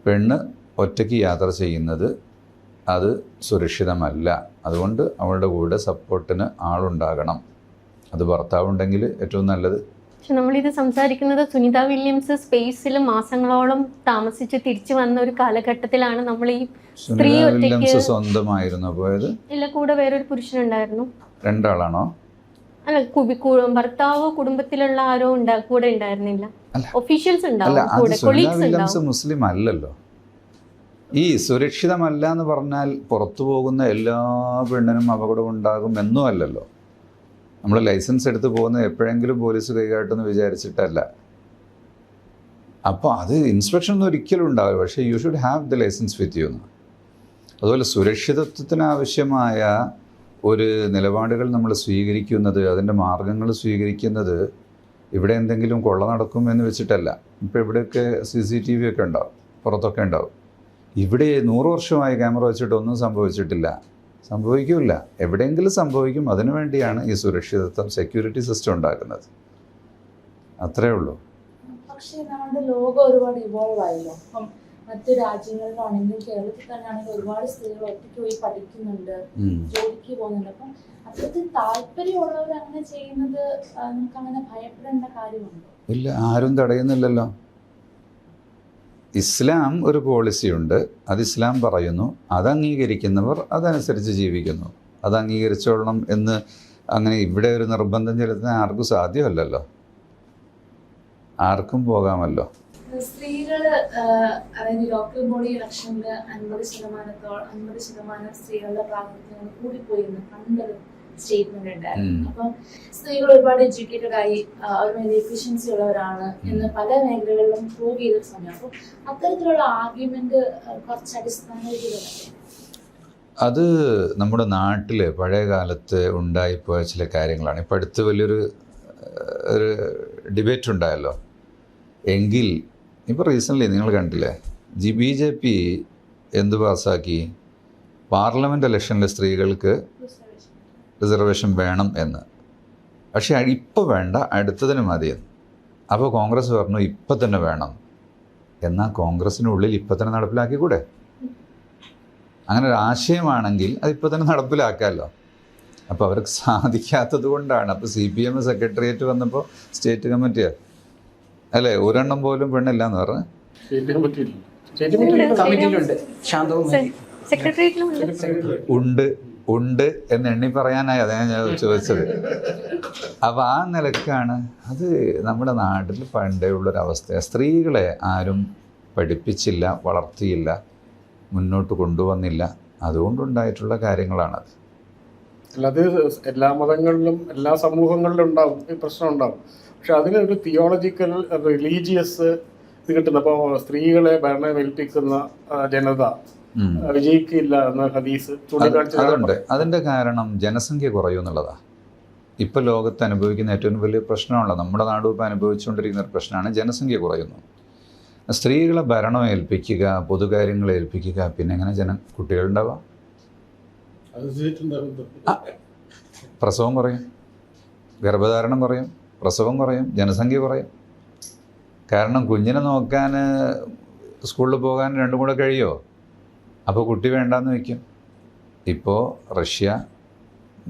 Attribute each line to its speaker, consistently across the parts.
Speaker 1: പെണ്ണ് ഒറ്റയ്ക്ക് യാത്ര ചെയ്യുന്നത് അത് സുരക്ഷിതമല്ല. അതുകൊണ്ട് അവളുടെ കൂടെ സപ്പോർട്ടിന് ആളുണ്ടാകണം. അത് ഭർത്താവുണ്ടെങ്കിൽ ഏറ്റവും നല്ലത്.
Speaker 2: പക്ഷെ നമ്മളിത് സംസാരിക്കുന്നത് സുനിത വില്യംസ് സ്പേസിൽ മാസങ്ങളോളം താമസിച്ച് തിരിച്ചു വന്ന ഒരു കാലഘട്ടത്തിലാണ്. നമ്മൾ ഈ സ്ത്രീ
Speaker 1: വില്യംസ് സ്വന്തമായിരുന്നു പോയത്?
Speaker 2: ഇല്ല, കൂടെ വേറൊരു പുരുഷനുണ്ടായിരുന്നു.
Speaker 1: രണ്ടാളാണോ?
Speaker 2: അല്ല, ഭർത്താവ് കുടുംബത്തിലുള്ള ആരോ കൂടെ ഉണ്ടായിരുന്നില്ല. ഒഫീഷ്യൽസ് ഉണ്ടാവും.
Speaker 1: മുസ്ലിം അല്ലല്ലോ. ഈ സുരക്ഷിതമല്ല എന്ന് പറഞ്ഞാൽ പുറത്തു പോകുന്ന എല്ലാ പെണ്ണിനും അപകടം ഉണ്ടാകും എന്നും അല്ലല്ലോ. നമ്മൾ ലൈസൻസ് എടുത്ത് പോകുന്നത് എപ്പോഴെങ്കിലും പോലീസ് കൈകാട്ടെന്ന് വിചാരിച്ചിട്ടല്ല. അപ്പോൾ അത് ഇൻസ്പെക്ഷൻ ഒന്നും ഒരിക്കലും ഉണ്ടാവില്ല. പക്ഷേ you should have the licence with you എന്ന്. അതുപോലെ സുരക്ഷിതത്വത്തിനാവശ്യമായ ഒരു നിലപാടുകൾ നമ്മൾ സ്വീകരിക്കുന്നത്, അതിൻ്റെ മാർഗങ്ങൾ സ്വീകരിക്കുന്നത് ഇവിടെ എന്തെങ്കിലും കൊള്ള നടക്കും എന്ന് വെച്ചിട്ടല്ല. ഇപ്പോൾ ഇവിടെയൊക്കെ CCTV ഒക്കെ ഉണ്ടാവും, പുറത്തൊക്കെ ഉണ്ടാവും. ഇവിടെ 100 വർഷമായി ക്യാമറ വെച്ചിട്ട് ഒന്നും സംഭവിച്ചിട്ടില്ല, സംഭവിക്കില്ല. എവിടെയെങ്കിലും സംഭവിക്കും. അതിനുവേണ്ടിയാണ് ഈ സുരക്ഷിതത്വം, സെക്യൂരിറ്റി സിസ്റ്റം ഉണ്ടാക്കുന്നത്. അത്രേ ഉള്ളൂ.
Speaker 3: പക്ഷേ നമ്മുടെ ലോകം ഒരുപാട് ഇവോൾവ് ആയല്ലോ. അപ്പം മറ്റു രാജ്യങ്ങളിലാണെങ്കിലും കേരളത്തിൽ തന്നെ ആണെങ്കിലും ഒരുപാട് സ്ത്രീകൾ ഒറ്റയ്ക്ക് പോയി പഠിക്കുന്നുണ്ട്, ജോലിക്ക് പോകുന്നുണ്ട്. അപ്പം അത്രത്തിൽ താല്പര്യമുള്ളവർ അങ്ങനെ ചെയ്യുന്നത് നമുക്ക് അങ്ങനെ ഭയപ്പെടേണ്ട കാര്യമുണ്ടോ?
Speaker 1: ഇല്ല, ആരും തടയുന്നില്ലല്ലോ. ഇസ്ലാം ഒരു പോളിസിയുണ്ട്, അത് ഇസ്ലാം പറയുന്നു. അത് അംഗീകരിക്കുന്നവർ അതനുസരിച്ച് ജീവിക്കുന്നു. അത് അംഗീകരിച്ചോളണം എന്ന് അങ്ങനെ ഇവിടെ ഒരു നിർബന്ധം ചെലുത്താൻ ആർക്കും സാധ്യമല്ലല്ലോ. ആർക്കും പോകാമല്ലോ.
Speaker 3: സ്ത്രീകൾ അതായത് ലോക്കൽ ബോഡി ഇലക്ഷനിൽ 50% സ്ത്രീകളുടെ പ്രാതിനിധ്യം കൂടിപ്പോയി എന്ന് പണ്ടൊരു സ്റ്റേറ്റ്മെന്റ് ഉണ്ടായിരുന്നു. അപ്പം സ്ത്രീകൾ ഒരുപാട് എഡ്യൂക്കേറ്റഡ് ആയി, അവർ വലിയ എഫിഷ്യൻസി ഉള്ളവരാണ് എന്ന് പല മേഖലകളിലും പ്രൂവ് ചെയ്ത സമയം. അപ്പം അത്തരത്തിലുള്ള ആർഗ്യുമെന്റ് കുറച്ച് അടിസ്ഥാനരഹിതമല്ലേ?
Speaker 1: അത് നമ്മുടെ നാട്ടിൽ പഴയ കാലത്ത് ഉണ്ടായിപ്പോയ ചില കാര്യങ്ങളാണ്. ഇപ്പം അടുത്ത് വലിയൊരു ഡിബേറ്റ് ഉണ്ടായല്ലോ. എങ്കിൽ ഇപ്പോൾ റീസെൻ്റ്ലി നിങ്ങൾ കണ്ടില്ലേ, BJP എന്ത് പാസ്സാക്കി? പാർലമെൻറ്റ് ഇലക്ഷനിൽ സ്ത്രീകൾക്ക് റിസർവേഷൻ വേണം എന്ന്. പക്ഷേ ഇപ്പോൾ വേണ്ട, അടുത്തതിന് മതിയെന്ന്. അപ്പോൾ കോൺഗ്രസ് പറഞ്ഞു ഇപ്പം തന്നെ വേണം. എന്നാൽ കോൺഗ്രസിനുള്ളിൽ ഇപ്പം തന്നെ നടപ്പിലാക്കിക്കൂടെ? അങ്ങനെ ഒരു ആശയമാണെങ്കിൽ അതിപ്പോൾ തന്നെ നടപ്പിലാക്കാമല്ലോ. അപ്പോൾ അവർക്ക് സാധിക്കാത്തത് കൊണ്ടാണ്. അപ്പോൾ CPM സെക്രട്ടേറിയറ്റ് വന്നപ്പോൾ സ്റ്റേറ്റ് കമ്മിറ്റിയാണ് അല്ലേ, ഒരെണ്ണം പോലും പെണ്ണില്ല എന്ന് പറഞ്ഞു. ഉണ്ട് എന്ന് എണ്ണി പറയാനായി അതാണ് ഞാൻ ചോദിച്ചത്. അപ്പോൾ ആ നിലക്കാണ് അത് നമ്മുടെ നാട്ടിൽ പണ്ടേ ഉള്ളൊരവസ്ഥ. സ്ത്രീകളെ ആരും പഠിപ്പിച്ചില്ല, വളർത്തിയില്ല, മുന്നോട്ട് കൊണ്ടുവന്നില്ല. അതുകൊണ്ടുണ്ടായിട്ടുള്ള കാര്യങ്ങളാണത്.
Speaker 4: അല്ലാതെ എല്ലാ മതങ്ങളിലും എല്ലാ സമൂഹങ്ങളിലും ഉണ്ടാവും ഈ പ്രശ്നം ഉണ്ടാവും. പക്ഷെ അതിനൊരു തിയോളജിക്കൽ റിലീജിയസ് ഇത് കിട്ടുന്ന, അപ്പോൾ സ്ത്രീകളെ ഭരണം ഏൽപ്പിക്കുന്ന ജനത വിജയിക്കില്ല എന്ന ഹദീസ് ചൂണ്ടിക്കാണിച്ചതുണ്ട്.
Speaker 1: അതിൻ്റെ കാരണം ജനസംഖ്യ കുറയുമെന്നുള്ളതാണ്. ഇപ്പോൾ ലോകത്ത് അനുഭവിക്കുന്ന ഏറ്റവും വലിയ പ്രശ്നമാണല്ലോ, നമ്മുടെ നാടും ഇപ്പോൾ അനുഭവിച്ചുകൊണ്ടിരിക്കുന്ന ഒരു പ്രശ്നമാണ് ജനസംഖ്യ കുറയുന്നു. സ്ത്രീകളെ ഭരണം ഏൽപ്പിക്കുക, പൊതുകാര്യങ്ങൾ ഏൽപ്പിക്കുക, പിന്നെ എങ്ങനെ കുട്ടികളുണ്ടാവുക? പ്രസവം കുറയും, ഗർഭധാരണം കുറയും, പ്രസവം കുറയും, ജനസംഖ്യ കുറയും. കാരണം കുഞ്ഞിനെ നോക്കാൻ സ്കൂളിൽ പോകാൻ രണ്ടും കൂടെ കഴിയുമോ? അപ്പോൾ കുട്ടി വേണ്ടാന്ന് വയ്ക്കും. ഇപ്പോൾ റഷ്യ,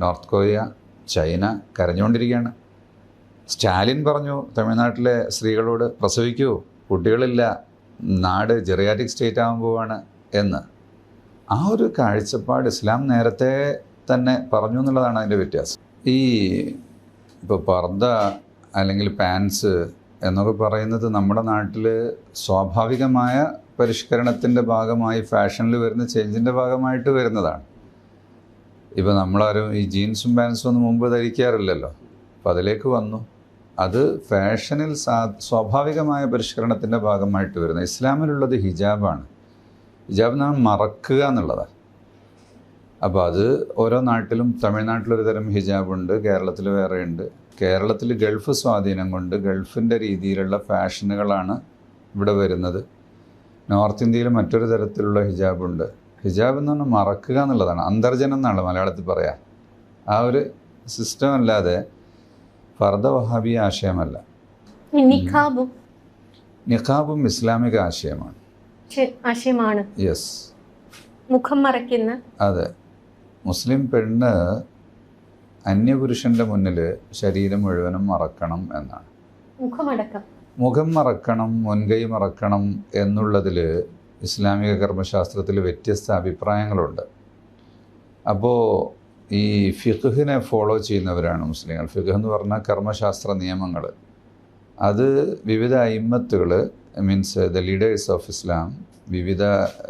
Speaker 1: നോർത്ത് കൊറിയ, ചൈന കരഞ്ഞുകൊണ്ടിരിക്കുകയാണ്. സ്റ്റാലിൻ പറഞ്ഞു തമിഴ്നാട്ടിലെ സ്ത്രീകളോട് പ്രസവിക്കൂ, കുട്ടികളില്ല, നാട് ജെറിയാറ്റിക് സ്റ്റേറ്റ് ആകാൻ പോവാണ് എന്ന്. ആ ഒരു കാഴ്ചപ്പാട് ഇസ്ലാം നേരത്തെ തന്നെ പറഞ്ഞു എന്നുള്ളതാണ് അതിൻ്റെ വ്യത്യാസം. ഈ ഇപ്പോൾ പർദ്ദ അല്ലെങ്കിൽ പാൻസ് എന്നൊക്കെ പറയുന്നത് നമ്മുടെ നാട്ടിൽ സ്വാഭാവികമായ പരിഷ്കരണത്തിൻ്റെ ഭാഗമായി, ഫാഷനിൽ വരുന്ന ചേഞ്ചിൻ്റെ ഭാഗമായിട്ട് വരുന്നതാണ്. ഇപ്പോൾ നമ്മളാരും ഈ ജീൻസും പാൻസും ഒന്നും മുമ്പ് ധരിക്കാറില്ലല്ലോ. അപ്പോൾ അതിലേക്ക് വന്നു. അത് ഫാഷനിൽ സ്വാഭാവികമായ പരിഷ്കരണത്തിൻ്റെ ഭാഗമായിട്ട് വരുന്നത്. ഇസ്ലാമിലുള്ളത് ഹിജാബാണ്. ഹിജാബ് എന്ന് പറഞ്ഞാൽ മറക്കുക എന്നുള്ളതാണ്. അപ്പോൾ അത് ഓരോ നാട്ടിലും, തമിഴ്നാട്ടിലൊരു തരം ഹിജാബുണ്ട്, കേരളത്തിൽ വേറെയുണ്ട്. കേരളത്തിൽ ഗൾഫ് സ്വാധീനം കൊണ്ട് ഗൾഫിൻ്റെ രീതിയിലുള്ള ഫാഷനുകളാണ് ഇവിടെ വരുന്നത്. നോർത്ത് ഇന്ത്യയിൽ മറ്റൊരു തരത്തിലുള്ള ഹിജാബുണ്ട്. ഹിജാബ് എന്ന് പറഞ്ഞാൽ മറക്കുക എന്നുള്ളതാണ്. അന്തർജനം എന്നാണ് മലയാളത്തിൽ പറയാം. ആ ഒരു സിസ്റ്റം അല്ലാതെ ഫർദ വഹാബി ആശയമല്ല. നിഖാബും ഇസ്ലാമിക ആശയമാണ്.
Speaker 2: ആശയമാണ്
Speaker 1: യെസ്,
Speaker 2: മുഖം മറയ്ക്കുന്ന.
Speaker 1: അതെ. മുസ്ലിം പെണ്ണ് അന്യപുരുഷൻ്റെ മുന്നിൽ ശരീരം മുഴുവനും മറക്കണം എന്നാണ്.
Speaker 2: മുഖമടക്കം.
Speaker 1: മുഖം മറക്കണം, മുൻകൈ മറക്കണം എന്നുള്ളതിൽ ഇസ്ലാമിക കർമ്മശാസ്ത്രത്തിൽ വ്യത്യസ്ത അഭിപ്രായങ്ങളുണ്ട്. അപ്പോൾ ഈ ഫിഖ്ഹിനെ ഫോളോ ചെയ്യുന്നവരാണ് മുസ്ലിങ്ങൾ. ഫിഖ് എന്ന് പറഞ്ഞാൽ കർമ്മശാസ്ത്ര നിയമങ്ങൾ. അത് വിവിധ അയിമ്മത്തുകൾ, means the leaders of Islam, വിവിധ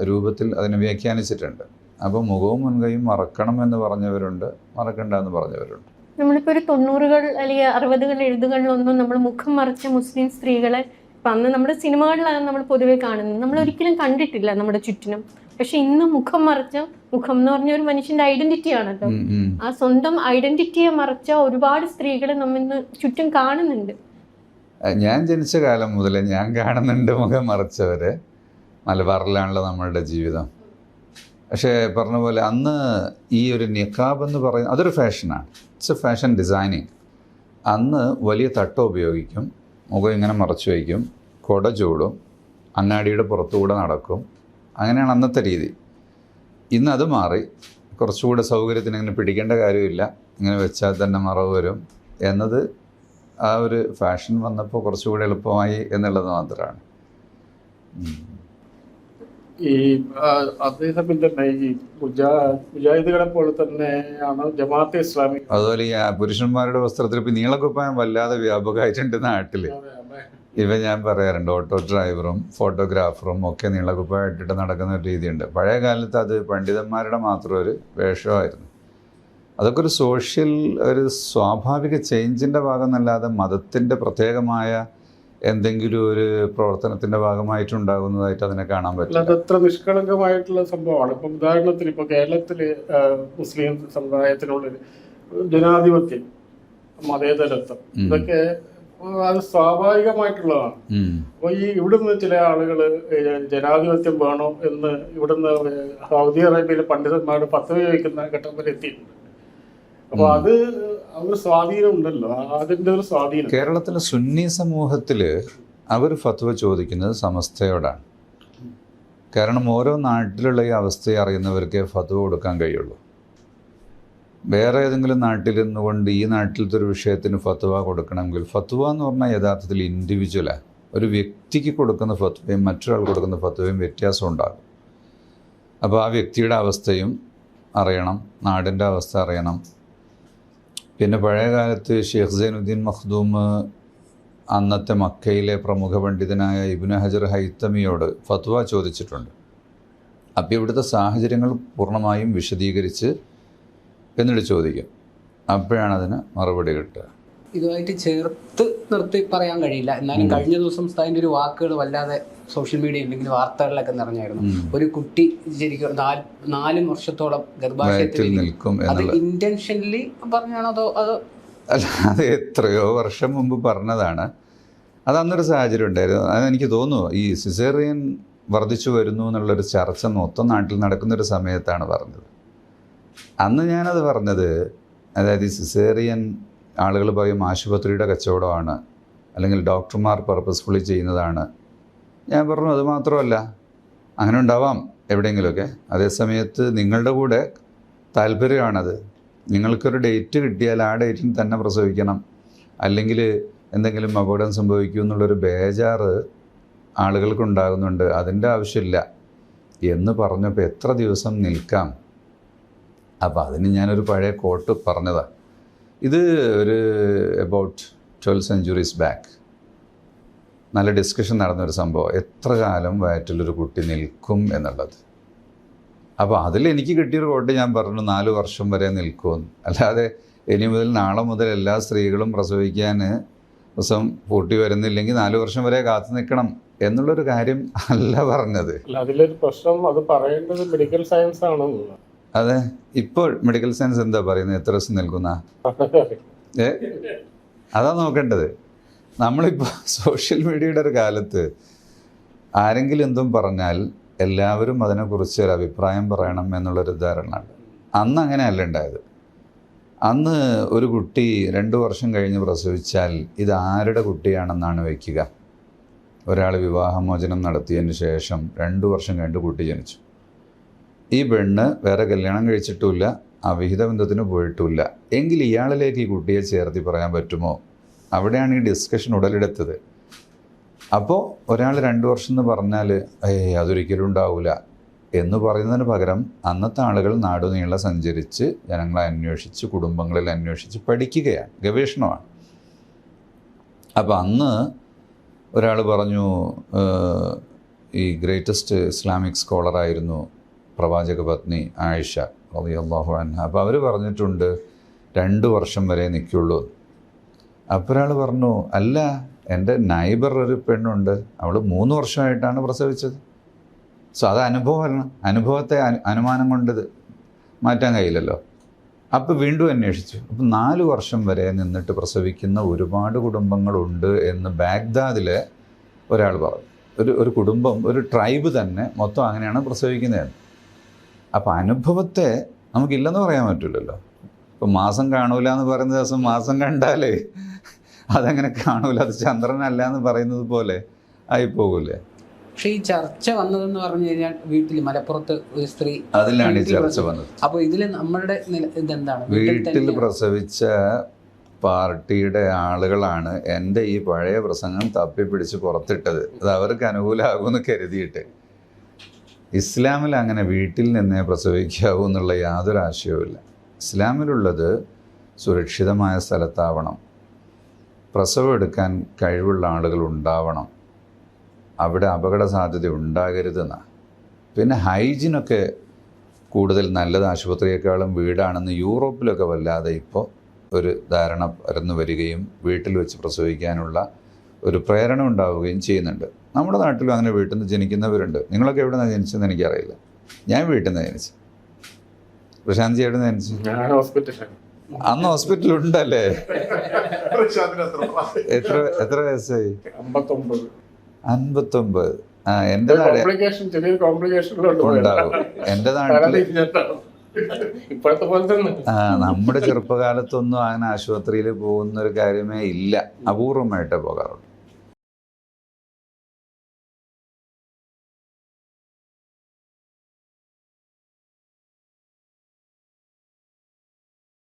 Speaker 1: രൂപത്തിൽ അതിനെ വ്യാഖ്യാനിച്ചിട്ടുണ്ട്. അപ്പോൾ മുഖവും മുൻകൈയും മറക്കണം എന്ന് പറഞ്ഞവരുണ്ട്, മറക്കണ്ട എന്ന് പറഞ്ഞവരുണ്ട്.
Speaker 2: നമ്മളിപ്പോൾ ഒരു 90s അല്ലെങ്കിൽ 60s എഴുതുകളിലൊന്നും നമ്മൾ മുഖം മറച്ച മുസ്ലിം സ്ത്രീകളെ ഇപ്പം അന്ന് നമ്മുടെ സിനിമകളിലാണ് നമ്മൾ പൊതുവെ കാണുന്നത്. നമ്മൾ ഒരിക്കലും കണ്ടിട്ടില്ല നമ്മുടെ ചുറ്റിനും. പക്ഷെ ഇന്ന് മുഖം മറച്ച, മുഖം എന്ന് പറഞ്ഞ ഒരു മനുഷ്യന്റെ ഐഡന്റിറ്റി ആണല്ലോ. ആ സ്വന്തം ഐഡന്റിറ്റിയെ മറച്ച ഒരുപാട് സ്ത്രീകളെ നമ്മിന്ന് ചുറ്റും കാണുന്നുണ്ട്.
Speaker 1: ഞാൻ ജനിച്ച കാലം മുതൽ ഞാൻ കാണുന്നുണ്ട് മുഖം മറച്ചവരെ. മലബാറിലാണല്ലോ നമ്മളുടെ ജീവിതം. പക്ഷേ പറഞ്ഞ പോലെ അന്ന് ഈ ഒരു നിഖാബ് എന്ന് പറയുന്നത് അതൊരു ഫാഷനാണ്. It's a fashion designing. അന്ന് വലിയ തട്ട ഉപയോഗിക്കും, മുഖം ഇങ്ങനെ മറച്ചു വയ്ക്കും, കുട ചൂടും, അങ്ങാടിയുടെ പുറത്തുകൂടെ നടക്കും. അങ്ങനെയാണ് അന്നത്തെ രീതി. ഇന്ന് അത് മാറി. കുറച്ചുകൂടെ സൗകര്യത്തിന് ഇങ്ങനെ പിടിക്കേണ്ട കാര്യമില്ല, ഇങ്ങനെ വെച്ചാൽ തന്നെ മറവ് വരും എന്നത് ആ ഒരു ഫാഷൻ വന്നപ്പോൾ കുറച്ചുകൂടെ എളുപ്പമായി എന്നുള്ളത് മാത്രമാണ്.
Speaker 4: ഈ അദ്ദേഹത്തിന്റെ തന്നെ ഈ മുജാഹിദുകളെ പോലെ തന്നെയാണ് ജമാഅത്തെ ഇസ്ലാമി.
Speaker 1: അതുപോലെ ഈ പുരുഷന്മാരുടെ വസ്ത്രത്തിൽ ഇപ്പം നീളക്കുപ്പായം വല്ലാതെ വ്യാപകമായിട്ടുണ്ട് നാട്ടിൽ. ഇവ ഞാൻ പറയാറുണ്ട്, ഓട്ടോ ഡ്രൈവറും ഫോട്ടോഗ്രാഫറും ഒക്കെ നീളക്കുപ്പായം ഇട്ടിട്ട് നടക്കുന്ന ഒരു രീതിയുണ്ട്. പഴയ കാലത്ത് അത് പണ്ഡിതന്മാരുടെ മാത്രം ഒരു വേഷമായിരുന്നു. അതൊക്കെ ഒരു സോഷ്യൽ, ഒരു സ്വാഭാവിക ചേഞ്ചിൻ്റെ ഭാഗം എന്നല്ലാതെ മതത്തിൻ്റെ പ്രത്യേകമായ എന്തെങ്കിലും ഒരു പ്രവർത്തനത്തിൻ്റെ ഭാഗമായിട്ടുണ്ടാകുന്നതായിട്ട് അതിനെ കാണാൻ പറ്റില്ല.
Speaker 4: അതത്ര നിഷ്കളങ്കമായിട്ടുള്ള സംഭവമാണ്. ഇപ്പം ഉദാഹരണത്തിന് ഇപ്പോൾ കേരളത്തിൽ മുസ്ലിം സമുദായത്തിനുള്ളിൽ ജനാധിപത്യം, മതേതരത്വം, ഇതൊക്കെ അത് സ്വാഭാവികമായിട്ടുള്ളതാണ്. അപ്പോൾ ഈ ഇവിടുന്ന് ചില ആളുകൾ ജനാധിപത്യം വേണോ എന്ന് ഇവിടുന്ന് സൗദി അറേബ്യയിലെ പണ്ഡിതന്മാരുടെ ഫത്വ ചോദിക്കുന്ന ഘട്ടം വരെ എത്തിയിട്ടുണ്ട്. അപ്പോൾ അത് ഒരു സ്വാധീനം ഉണ്ടല്ലോ, അതിൻ്റെ ഒരു സ്വാധീനം.
Speaker 1: കേരളത്തിലെ സുന്നി സമൂഹത്തിൽ അവർ ഫത്വ ചോദിക്കുന്നത് സമസ്തയോടാണ്. കാരണം ഓരോ നാട്ടിലുള്ള ഈ അവസ്ഥയെ അറിയുന്നവർക്കേ ഫത്വ കൊടുക്കാൻ കഴിയുള്ളൂ. വേറെ ഏതെങ്കിലും നാട്ടിൽ നിന്നുകൊണ്ട് ഈ നാട്ടിലത്തെ ഒരു വിഷയത്തിന് ഫത്വ കൊടുക്കണമെങ്കിൽ, ഫത്വ എന്ന് പറഞ്ഞാൽ യഥാർത്ഥത്തിൽ ഇൻഡിവിജ്വലാണ്. ഒരു വ്യക്തിക്ക് കൊടുക്കുന്ന ഫത്വയും മറ്റൊരാൾ കൊടുക്കുന്ന ഫത്വയും വ്യത്യാസം ഉണ്ടാകും. അപ്പോൾ ആ വ്യക്തിയുടെ അവസ്ഥയും അറിയണം, നാടിൻ്റെ അവസ്ഥ അറിയണം. പിന്നെ പഴയ കാലത്ത് ഷെയ്ഖ് സൈനുദ്ദീൻ മഖ്ദൂം അന്നത്തെ മക്കയിലെ പ്രമുഖ പണ്ഡിതനായ ഇബ്നു ഹജർ ഹൈത്തമിയോട് ഫത്വ ചോദിച്ചിട്ടുണ്ട്. അപ്പോൾ ഇവിടുത്തെ സാഹചര്യങ്ങൾ പൂർണ്ണമായും വിശദീകരിച്ച് എന്നിട്ട് ചോദിക്കും. അപ്പോഴാണ് അതിന് മറുപടി കിട്ടുക.
Speaker 5: ഇതുമായിട്ട് ചേർത്ത് നിർത്തി പറയാൻ കഴിയില്ല. എന്നാലും കഴിഞ്ഞ ദിവസം അതിൻ്റെ ഒരു വാക്കുകൾ വല്ലാതെ സോഷ്യൽ മീഡിയ അല്ലെങ്കിൽ വാർത്തകളിലൊക്കെ നിറഞ്ഞായിരുന്നു. ഒരു കുട്ടി ശരിക്കും 4 വർഷത്തോളം ഗർഭാശയത്തിൽ നിൽക്കും. അത് ഇന്റൻഷനലി പറഞ്ഞാണോ അതോ
Speaker 1: അല്ല, അത് എത്രയോ വർഷം മുമ്പ് പറഞ്ഞതാണ്. അത് അന്നൊരു സാഹചര്യം ഉണ്ടായിരുന്നു. അതെനിക്ക് തോന്നുന്നു ഈ സിസേറിയൻ വർദ്ധിച്ചു വരുന്നു എന്നുള്ളൊരു ചർച്ച മൊത്തം നാട്ടിൽ നടക്കുന്നൊരു സമയത്താണ് പറഞ്ഞത്. അന്ന് ഞാനത് പറഞ്ഞത്, അതായത് ഈ സിസേറിയൻ ആളുകൾ പറയും ആശുപത്രിയുടെ കച്ചവടമാണ്, അല്ലെങ്കിൽ ഡോക്ടർമാർ പർപ്പസ്ഫുള്ളി ചെയ്യുന്നതാണ്. ഞാൻ പറഞ്ഞു അത് മാത്രമല്ല, അങ്ങനെ ഉണ്ടാവാം എവിടെയെങ്കിലുമൊക്കെ. അതേസമയത്ത് നിങ്ങളുടെ കൂടെ താല്പര്യമാണത്. നിങ്ങൾക്കൊരു ഡേറ്റ് കിട്ടിയാൽ ആ ഡേറ്റിന് തന്നെ പ്രസവിക്കണം, അല്ലെങ്കിൽ എന്തെങ്കിലും അപകടം സംഭവിക്കും എന്നുള്ളൊരു ബേജാറ് ആളുകൾക്കുണ്ടാകുന്നുണ്ട്. അതിൻ്റെ ആവശ്യമില്ല എന്ന് പറഞ്ഞപ്പോൾ എത്ര ദിവസം നിൽക്കാം. അപ്പോൾ അതിന് ഞാനൊരു പഴയ കോട്ട് പറഞ്ഞതാണ്. ഇത് ഒരു അബൌട്ട് 12 centuries ബാക്ക് നല്ല ഡിസ്കഷൻ നടന്നൊരു സംഭവം, എത്ര കാലം വയറ്റിലൊരു കുട്ടി നിൽക്കും എന്നുള്ളത്. അപ്പോൾ അതിലെനിക്ക് കിട്ടിയൊരു കോട്ട് ഞാൻ പറഞ്ഞു 4 വർഷം വരെ നിൽക്കുമെന്ന്. അല്ലാതെ ഇനി മുതൽ നാളെ മുതൽ എല്ലാ സ്ത്രീകളും പ്രസവിക്കാൻ ദിവസം പൂട്ടി വരുന്നില്ലെങ്കിൽ 4 വർഷം വരെ കാത്തു നിൽക്കണം എന്നുള്ളൊരു കാര്യം അല്ല പറഞ്ഞത്.
Speaker 4: അതിലൊരു പ്രശ്നം, അത് പറയേണ്ടത് മെഡിക്കൽ സയൻസ് ആണെന്നുള്ളത്.
Speaker 1: അതെ, ഇപ്പോൾ മെഡിക്കൽ സയൻസ് എന്താ പറയുന്നത്, എത്ര ദിവസം നിൽക്കുന്ന അതാ നോക്കേണ്ടത്. നമ്മളിപ്പോൾ സോഷ്യൽ മീഡിയയുടെ ഒരു കാലത്ത് ആരെങ്കിലും എന്തും പറഞ്ഞാൽ എല്ലാവരും അതിനെക്കുറിച്ച് ഒരു അഭിപ്രായം പറയണം എന്നുള്ളൊരു ധാരണയുണ്ട്. അന്ന് അങ്ങനെയല്ല ഉണ്ടായത്. അന്ന് ഒരു കുട്ടി 2 വർഷം കഴിഞ്ഞ് പ്രസവിച്ചാൽ ഇത് ആരുടെ കുട്ടിയാണെന്നാണ് വയ്ക്കുക. ഒരാൾ വിവാഹമോചനം നടത്തിയതിന് ശേഷം 2 വർഷം കഴിഞ്ഞ് കുട്ടി ജനിച്ചു. ഈ പെണ്ണ് വേറെ കല്യാണം കഴിച്ചിട്ടുമില്ല, അവിഹിത ബന്ധത്തിന് പോയിട്ടുമില്ല. എങ്കിൽ ഇയാളിലേക്ക് ഈ കുട്ടിയെ ചേർത്തി പറയാൻ പറ്റുമോ? അവിടെയാണ് ഈ ഡിസ്കഷൻ ഉടലെടുത്തത്. അപ്പോൾ ഒരാൾ 2 വർഷം എന്ന് പറഞ്ഞാൽ അതൊരിക്കലും ഉണ്ടാവില്ല എന്ന് പറയുന്നതിന് പകരം അന്നത്തെ ആളുകൾ നാടുനീളെ സഞ്ചരിച്ച് ജനങ്ങളെ അന്വേഷിച്ച് കുടുംബങ്ങളിൽ അന്വേഷിച്ച് പഠിക്കുകയാണ്, ഗവേഷണമാണ്. അപ്പോൾ അന്ന് ഒരാൾ പറഞ്ഞു, ഈ ഗ്രേറ്റസ്റ്റ് ഇസ്ലാമിക് സ്കോളറായിരുന്നു പ്രവാചക പത്നി ആയിഷ റളിയല്ലാഹു അൻഹ. അപ്പോൾ അവർ പറഞ്ഞിട്ടുണ്ട് 2 വർഷം വരെ നിൽക്കുള്ളൂ. അപ്പോൾ ഒരാൾ പറഞ്ഞു, അല്ല, എൻ്റെ നൈബർ ഒരു പെണ്ണുണ്ട്, അവൾ 3 വർഷമായിട്ടാണ് പ്രസവിച്ചത്. സോ അത് അനുഭവമല്ല, അനുഭവത്തെ അനുമാനം കൊണ്ട് മാറ്റാൻ കഴിയില്ലല്ലോ. അപ്പോൾ വീണ്ടും അന്വേഷിച്ചു. അപ്പം 4 വർഷം വരെ നിന്നിട്ട് പ്രസവിക്കുന്ന ഒരുപാട് കുടുംബങ്ങളുണ്ട് എന്ന് ബാഗ്ദാദിലെ ഒരാൾ പറഞ്ഞു. ഒരു കുടുംബം, ഒരു ട്രൈബ് തന്നെ മൊത്തം അങ്ങനെയാണ് പ്രസവിക്കുന്നതെന്ന്. അപ്പോൾ അനുഭവത്തെ നമുക്കില്ലെന്ന് പറയാൻ പറ്റില്ലല്ലോ. ഇപ്പം മാസം കാണൂല എന്ന് പറയുന്ന ദിവസം മാസം കണ്ടാൽ അതങ്ങനെ കാണൂല, അത് ചന്ദ്രനല്ല എന്ന് പറയുന്നത് പോലെ ആയിപ്പോകൂലേ.
Speaker 5: പക്ഷെ ഈ ചർച്ച വന്നതെന്ന് പറഞ്ഞു കഴിഞ്ഞാൽ വീട്ടിൽ മലപ്പുറത്ത് ഒരു സ്ത്രീ,
Speaker 1: അതിലാണ് ഈ ചർച്ച വന്നത്.
Speaker 5: അപ്പോൾ ഇതിൽ നമ്മളുടെ ഇതെന്താണ്?
Speaker 1: വീട്ടിൽ പ്രസവിച്ച പാർട്ടിയുടെ ആളുകളാണ് എൻ്റെ ഈ പഴയ പ്രസംഗം തപ്പിപ്പിടിച്ച് പുറത്തിട്ടത്. അത് അവർക്ക് അനുകൂലമാകുമെന്ന് കരുതിയിട്ട്. ഇസ്ലാമിൽ അങ്ങനെ വീട്ടിൽ നിന്നേ പ്രസവിക്കാവൂ എന്നുള്ള യാതൊരു ആശയവുമില്ല. ഇസ്ലാമിലുള്ളത് സുരക്ഷിതമായ സ്ഥലത്താവണം, പ്രസവം എടുക്കാൻ കഴിവുള്ള ആളുകൾ ഉണ്ടാവണം, അവിടെ അപകട സാധ്യത ഉണ്ടാകരുതെന്നാണ്. പിന്നെ ഹൈജീനൊക്കെ കൂടുതൽ നല്ലത് ആശുപത്രിയേക്കാളും വീടാണെന്ന് യൂറോപ്പിലൊക്കെ വല്ലാതെ ഇപ്പോൾ ഒരു ധാരണ പരന്നു വരികയും വീട്ടിൽ വെച്ച് പ്രസവിക്കാനുള്ള ഒരു പ്രേരണ ഉണ്ടാവുകയും ചെയ്യുന്നുണ്ട്. നമ്മുടെ നാട്ടിലും അങ്ങനെ വീട്ടിൽ നിന്ന് ജനിക്കുന്നവരുണ്ട്. നിങ്ങളൊക്കെ എവിടെ നിന്നാണ് ജനിച്ചതെന്ന് എനിക്കറിയില്ല. ഞാൻ വീട്ടിൽ നിന്ന് ജനിച്ചു. പ്രശാന്തി എവിടെ നിന്ന് ജനിച്ചു? അന്ന് ഹോസ്പിറ്റലുണ്ടല്ലേ? എത്ര വയസ്സായി? 59. എൻ്റെ ഉണ്ടാവും. എൻ്റെ നാട്ടിൽ നമ്മുടെ ചെറുപ്പകാലത്തൊന്നും അങ്ങനെ ആശുപത്രിയിൽ പോകുന്നൊരു കാര്യമേ ഇല്ല, അപൂർവമായിട്ടേ പോകാറുള്ളൂ.